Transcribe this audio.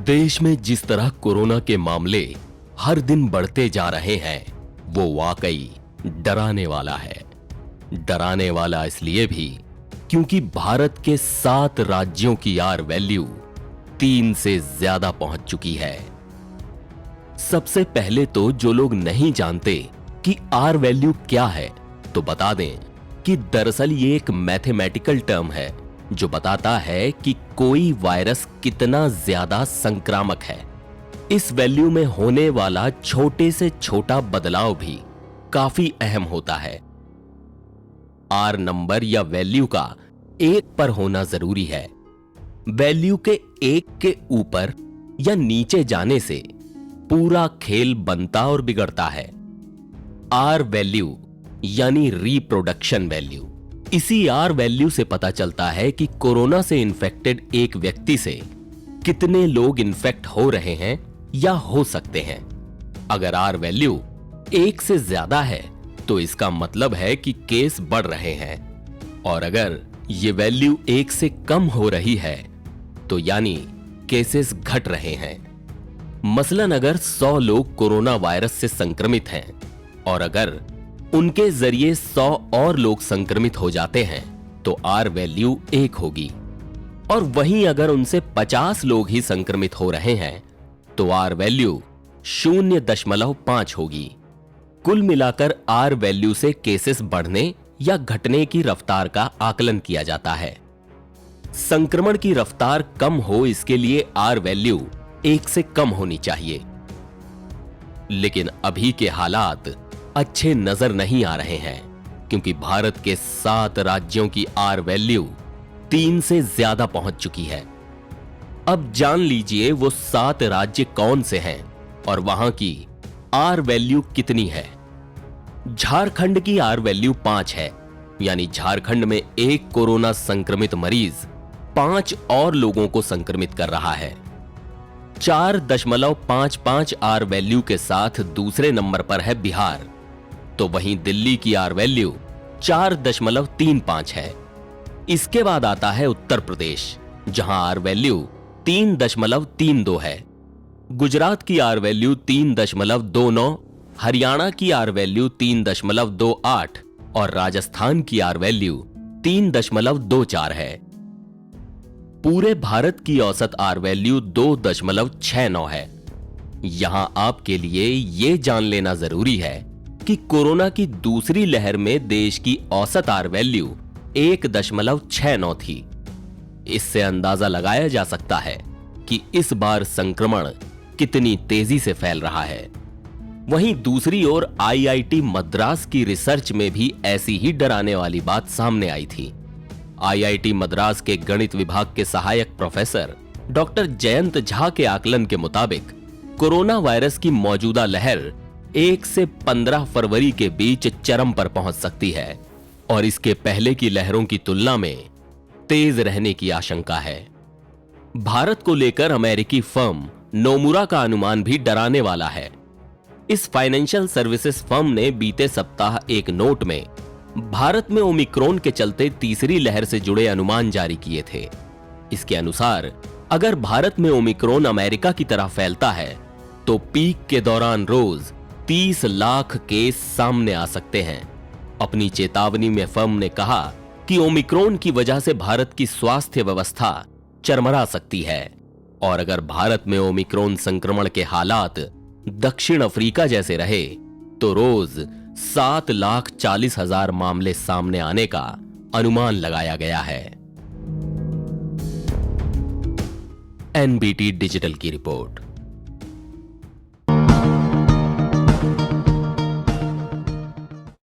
देश में जिस तरह कोरोना के मामले हर दिन बढ़ते जा रहे हैं वो वाकई डराने वाला है। डराने वाला इसलिए भी क्योंकि भारत के 7 राज्यों की आर वैल्यू 3 से ज्यादा पहुंच चुकी है। सबसे पहले तो जो लोग नहीं जानते कि आर वैल्यू क्या है तो बता दें कि दरअसल ये एक मैथमेटिकल टर्म है जो बताता है कि कोई वायरस कितना ज्यादा संक्रामक है। इस वैल्यू में होने वाला छोटे से छोटा बदलाव भी काफी अहम होता है। आर नंबर या वैल्यू का 1 पर होना जरूरी है। वैल्यू के 1 के ऊपर या नीचे जाने से पूरा खेल बनता और बिगड़ता है। आर वैल्यू यानी रिप्रोडक्शन वैल्यू। इसी आर वैल्यू से पता चलता है कि कोरोना से इन्फेक्टेड एक व्यक्ति से कितने लोग इन्फेक्ट हो रहे हैं या हो सकते हैं। अगर आर वैल्यू 1 से ज्यादा है तो इसका मतलब है कि केस बढ़ रहे हैं, और अगर ये वैल्यू 1 से कम हो रही है तो यानी केसेस घट रहे हैं। मसलन अगर 100 लोग कोरोना वायरस से संक्रमित हैं और अगर उनके जरिए 100 और लोग संक्रमित हो जाते हैं तो आर वैल्यू 1 होगी, और वहीं अगर उनसे 50 लोग ही संक्रमित हो रहे हैं तो आर वैल्यू 0.5 होगी। कुल मिलाकर आर वैल्यू से केसेस बढ़ने या घटने की रफ्तार का आकलन किया जाता है। संक्रमण की रफ्तार कम हो इसके लिए आर वैल्यू 1 से कम होनी चाहिए, लेकिन अभी के हालात अच्छे नजर नहीं आ रहे हैं क्योंकि भारत के 7 राज्यों की आर वैल्यू 3 से ज्यादा पहुंच चुकी है। अब जान लीजिए वो 7 राज्य कौन से हैं और वहां की आर वैल्यू कितनी है। झारखंड की आर वैल्यू 5 है, यानी झारखंड में एक कोरोना संक्रमित मरीज 5 और लोगों को संक्रमित कर रहा है। 4.55 आर वैल्यू के साथ दूसरे नंबर पर है बिहार, तो वहीं दिल्ली की आर वैल्यू 4.35 है। इसके बाद आता है उत्तर प्रदेश जहां आर वैल्यू 3.32 है। गुजरात की आर वैल्यू 3.29, हरियाणा की आर वैल्यू 3.28 और राजस्थान की आर वैल्यू 3.24 है। पूरे भारत की औसत आर वैल्यू 2.69 है। यहां आपके लिए यह जान लेना जरूरी है कि कोरोना की दूसरी लहर में देश की औसत आर वैल्यू 1.69 थी। इससे अंदाजा लगाया जा सकता है कि इस बार संक्रमण कितनी तेजी से फैल रहा है। वहीं दूसरी ओर आईआईटी मद्रास की रिसर्च में भी ऐसी ही डराने वाली बात सामने आई थी। आईआईटी मद्रास के गणित विभाग के सहायक प्रोफेसर डॉक्टर जयंत झा के आकलन के मुताबिक कोरोना वायरस की मौजूदा लहर 1 से 15 फरवरी के बीच चरम पर पहुंच सकती है और इसके पहले की लहरों की तुलना में तेज रहने की आशंका है। भारत को लेकर अमेरिकी फर्म नोमुरा का अनुमान भी डराने वाला है। इस फाइनेंशियल सर्विसेज फर्म ने बीते सप्ताह एक नोट में भारत में ओमिक्रॉन के चलते तीसरी लहर से जुड़े अनुमान जारी किए थे। इसके अनुसार अगर भारत में ओमिक्रॉन अमेरिका की तरह फैलता है तो पीक के दौरान रोज 30 लाख केस सामने आ सकते हैं। अपनी चेतावनी में फर्म ने कहा कि ओमिक्रॉन की वजह से भारत की स्वास्थ्य व्यवस्था चरमरा सकती है, और अगर भारत में ओमिक्रॉन संक्रमण के हालात दक्षिण अफ्रीका जैसे रहे तो रोज 7,40,000 मामले सामने आने का अनुमान लगाया गया है। एनबीटी डिजिटल की रिपोर्ट।